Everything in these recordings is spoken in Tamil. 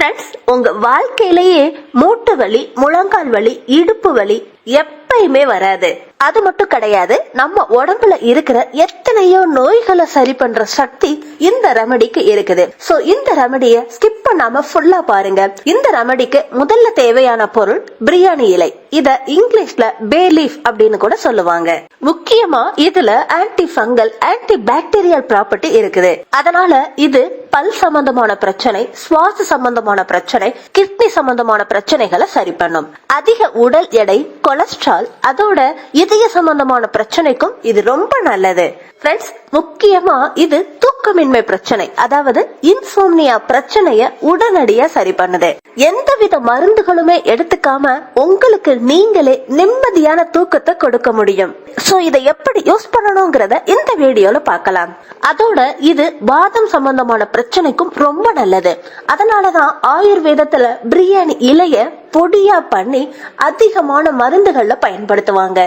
ஃப்ரெண்ட்ஸ், உங்க வாழ்க்கையிலேயே மூட்டு வலி, முழங்கால் வலி, இடுப்பு வலி எப்பயுமே வராது. அது மட்டும் கிடையாது, நம்ம உடம்புல இருக்கிற எத்தனையோ நோய்களை சரி பண்ற சக்தி இந்த ரெமடிக்கு இருக்குது. சோ இந்த ரெமடிய ஸ்கிப் பண்ணாம ஃபுல்லா பாருங்க. இந்த ரெமடிக்கு முதல்ல தேவையான பொருள் பிரியாணி இலை. இத இங்கிலீஷ்ல பே லீஃப் அப்படின்னு கூட சொல்லுவாங்க. முக்கியமா இதுல anti fungal, anti bacterial property இருக்குது. அதனால இது பல் சம்பந்தமான பிரச்சனை, சுவாச சம்பந்தமான பிரச்சனை, கிட்னி சம்பந்தமான பிரச்சனைகளை சரி பண்ணும். அதிக உடல் எடை, கொலஸ்ட்ரால், அதோட இதய சம்பந்தமான பிரச்சனைக்கும் இது ரொம்ப நல்லது. ஃப்ரெண்ட்ஸ், முக்கியமா இது தூக்கமின்மை பிரச்சனை, அதாவது இன்சோம்னியா பிரச்சனைய உடனடியா சரி பண்ணுது. எந்தவித மருந்துகளுமே எடுத்துக்காம உங்களுக்கு நீங்களே நிம்மதியான தூக்கத்தை கொடுக்க முடியும். சோ இதை எப்படி யூஸ் பண்ணணும்ங்கறத இந்த வீடியோல பார்க்கலாம். அதோட இது வாதம் சம்பந்தமான பிரச்சனைக்கும் ரொம்ப நல்லது. அதனாலதான் ஆயுர்வேதத்துல பிரியாணி இலைய பொடியா பண்ணி அதிகமான மருந்துகள்ல பயன்படுத்துவாங்க.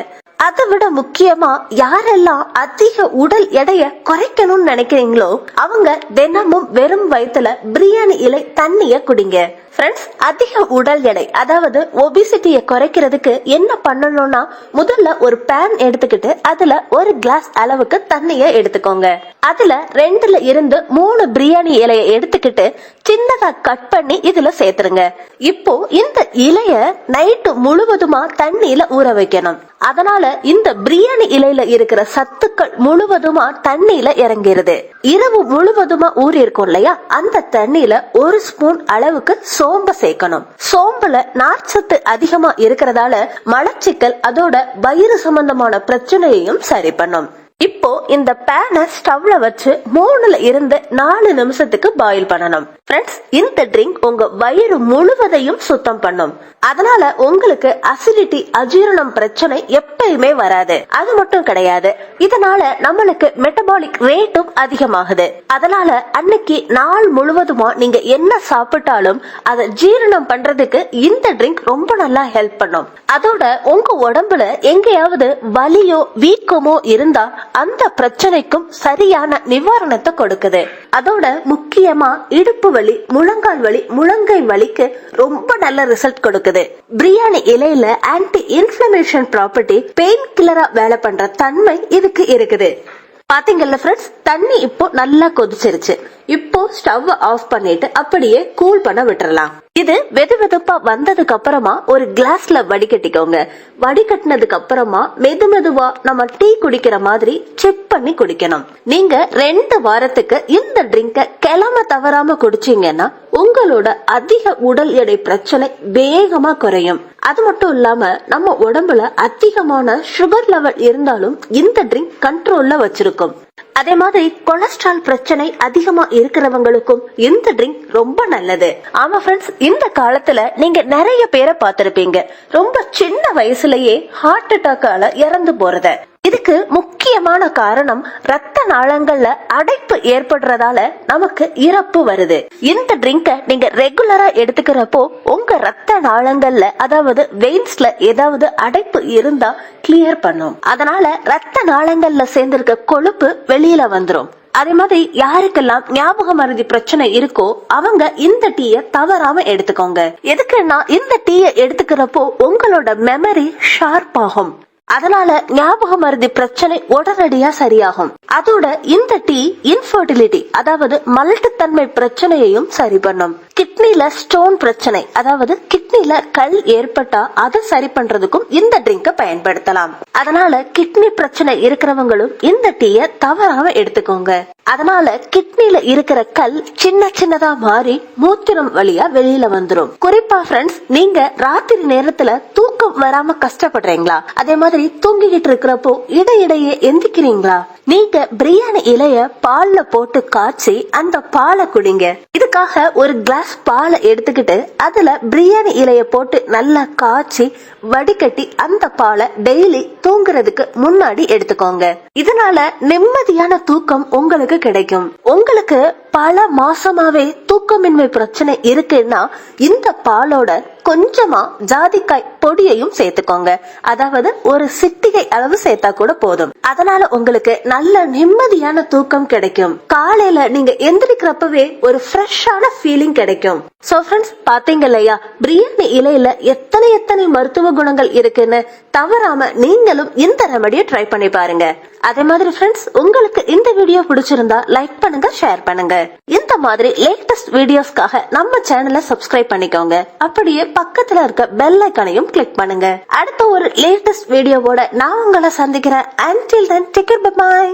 அதை விட முக்கியமா யாரெல்லாம் அதிக உடல் எடையை குறைக்கணும்னு நினைக்கிறீங்களோ அவங்க தினமும் வெறும் வயிற்றுல பிரியாணி இலை தண்ணிய குடிங்க. ஃப்ரெண்ட்ஸ், அதிக உடல் எடை, அதாவது ஒபிசிட்டியை குறைக்கிறதுக்கு என்ன பண்ணணும்னா, முதல்ல ஒரு பேன் எடுத்துக்கிட்டு அதுல ஒரு கிளாஸ் அளவுக்கு தண்ணிய எடுத்துக்கோங்க. அதுல 2 இருந்து 3 பிரியாணி இலைய எடுத்துக்கிட்டு சின்னதா கட் பண்ணி இதுல சேர்த்துருங்க. இப்போ இந்த இலைய நைட்டு முழுவதுமா தண்ணியில ஊற வைக்கணும். அதனால இந்த பிரியாணி இலையில இருக்கிற சத்துக்கள் முழுவதுமா தண்ணியில இறங்கிருது. இரவு முழுவதுமா ஊறி இருக்கும் இல்லையா, அந்த தண்ணியில 1 ஸ்பூன் அளவுக்கு சோம்ப சேர்க்கணும். சோம்புல நார்ச்சத்து அதிகமா இருக்கிறதால மலச்சிக்கல், அதோட வயிறு சம்பந்தமான பிரச்சனையையும் சரி பண்ணும். இப்போ இந்த பேனை ஸ்டவ்ல வச்சு 3 இருந்து 4 நிமிஷத்துக்கு பாயில் பண்ணணும். ஃப்ரெண்ட்ஸ், இந்த ட்ரிங்க் உங்க வயிறு முழுவதையும் சுத்தம் பண்ணும். அதனால உங்களுக்கு அசிடிட்டி, அஜீரணம் பிரச்சனை எப்பயுமே வராது. அது மட்டும் கிடையாது, இதனால நம்மளுக்கு மெட்டபாலிக் ரேட்டும் அதிகமாகுது. அதனால அன்னைக்கு நாள் முழுவதுமா நீங்க என்ன சாப்பிட்டாலும் அதை ஜீரணம் பண்றதுக்கு இந்த ட்ரிங்க் ரொம்ப நல்லா ஹெல்ப் பண்ணும். அதோட உங்க உடம்புல எங்கேயாவது வலியோ வீக்கமோ இருந்தா அந்த பிரச்சனைக்கும் சரியான நிவாரணத்தை கொடுக்குது. அதோட முக்கியமா இடுப்பு வலி, முழங்கால் வலி, முழங்கை வலிக்கு ரொம்ப நல்ல ரிசல்ட் கொடுக்குது. பிரியாணி இலையில ஆன்டி இன்ஃப்ளமேஷன் ப்ராப்பர்ட்டி, பெயின் கில்லரா வேலை பண்ற தன்மை இதுக்கு இருக்குது. பாத்தீங்கல்ல ஃப்ரெண்ட்ஸ், தண்ணி இப்போ நல்லா கொதிச்சிருச்சு. இப்போ ஸ்டவ் ஆஃப் பண்ணிட்டு அப்படியே கூல் பண்ண விட்டுறலாம். இது வெது வெதுப்பா வந்ததுக்கு அப்புறமா ஒரு கிளாஸ்ல வடிகட்டிக்கோங்க. வடிகட்டினதுக்கு அப்புறமா மெது மெதுவா நம்ம டீ குடிக்கிற மாதிரி செக் பண்ணி குடிக்கணும். நீங்க 2 வாரத்துக்கு இந்த ட்ரிங்க கிளம்ப தவறாம குடிச்சீங்கன்னா உங்களோட அதிக உடல் எடை பிரச்சனை வேகமா குறையும். அது மட்டும் இல்லாம நம்ம உடம்புல அதிகமான சுகர் லெவல் இருந்தாலும் இந்த ட்ரிங்க் கண்ட்ரோல்ல வச்சிருக்கும். அதே மாதிரி கொலஸ்ட்ரால் பிரச்சனை அதிகமா இருக்கிறவங்களுக்கும் இந்த ட்ரிங்க் ரொம்ப நல்லது. ஆமா ஃப்ரெண்ட்ஸ், இந்த காலத்துல நீங்க நிறைய பேரை பார்த்திருப்பீங்க, ரொம்ப சின்ன வயசுலயே ஹார்ட் அட்டாக்கால இறந்து போறத. இதுக்கு முக்கியமான காரணம் ரத்த நாளங்கள்ல அடைப்பு ஏற்படுறதால நமக்கு இறப்பு வருது. இந்த ட்ரிங்க நீங்க ரெகுலரா எடுத்துக்கிறப்போ உங்க ரத்த நாளங்கள்ல, அதாவது வெயின்ஸ்ல ஏதாவது அடைப்பு இருந்தா கிளியர் பண்ணும். அதனால ரத்த நாளங்கள்ல சேர்ந்திருக்க கொழுப்பு வெளியில வந்துரும். அதே மாதிரி யாருக்கெல்லாம் ஞாபக மறதி பிரச்சனை இருக்கோ அவங்க இந்த டீய தவறாம எடுத்துக்கோங்க. எதுக்குன்னா இந்த டீய எடுத்துக்கிறப்போ உங்களோட மெமரி ஷார்ப் ஆகும். அதனால ஞாபக மறதி பிரச்சனை உடனடியா சரியாகும். அதோட இந்த டீ இன்ஃபர்டிலிட்டி, அதாவது மலட்டுத்தன்மை பிரச்சனையையும் சரி பண்ணும். கிட்னில ஸ்டோன் பிரச்சனை, அதாவது கிட்னில கல் ஏற்பட்டா அதை சரி பண்றதுக்கும் இந்த ட்ரிங்க பயன்படுத்தலாம். அதனால கிட்னி பிரச்சனை இருக்கிறவங்களும் இந்த டீய தவறாம எடுத்துக்கோங்க. அதனால கிட்னில இருக்கிற கல் சின்ன சின்னதா மாறி மூத்திரம் வழியா வெளியில வந்துரும். குறிப்பா ஃப்ரெண்ட்ஸ், நீங்க ராத்திரி நேரத்துல தூக்கம் வராம கஷ்டப்படுறீங்களா? அதே மாதிரி தூங்கிக்கிட்டு இருக்கிறப்போ இடையிடையே எந்திக்கிறீங்களா? நீங்க பிரியாணி இலைய பால்ல போட்டு காய்ச்சி அந்த பாலை குடிங்க. இதுக்காக ஒரு கிளாஸ் பாலை எடுத்துக்கிட்டு அதுல பிரியாணி இலைய போட்டு நல்லா காய்ச்சி வடிகட்டி அந்த பாலை டெய்லி தூங்குறதுக்கு முன்னாடி எடுத்துக்கோங்க. இதனால நிம்மதியான தூக்கம் உங்களுக்கு கிடைக்கும். உங்களுக்கு பல மாசமாவே தூக்கமின்மை பிரச்சனை இருக்குன்னா இந்த பாலோட கொஞ்சமா ஜாதிக்காய் பொடியையும் சேர்த்துக்கோங்க. அதாவது ஒரு சிட்டிகை அளவு சேர்த்தா கூட போதும். அதனால உங்களுக்கு நல்ல நிம்மதியான தூக்கம் கிடைக்கும். காலையில நீங்க எந்திரிக்கிறப்பவே ஒரு ஃப்ரெஷ்ஷான ஃபீலிங் கிடைக்கும். சோ ஃப்ரெண்ட்ஸ், பாத்தீங்க இல்லையா பிரியாணி இலையில எத்தனை மருத்துவ குணங்கள் இருக்குன்னு. தவறாம நீங்களும் இந்த ரெமடியை ட்ரை பண்ணி பாருங்க. அதே மாதிரி ஃப்ரெண்ட்ஸ், உங்களுக்கு இந்த வீடியோ பிடிச்சிருந்தா லைக் பண்ணுங்க, ஷேர் பண்ணுங்க. இந்த மாதிரி லேட்டஸ்ட் வீடியோஸ்க்காக நம்ம சேனலை சப்ஸ்கிரைப் பண்ணிக்கோங்க. அப்படியே பக்கத்துல இருக்க பெல் ஐகானையும் கிளிக் பண்ணுங்க. அடுத்த ஒரு லேட்டஸ்ட் வீடியோவோட நான் உங்களை சந்திக்கிறேன். Until then, take care, bye bye.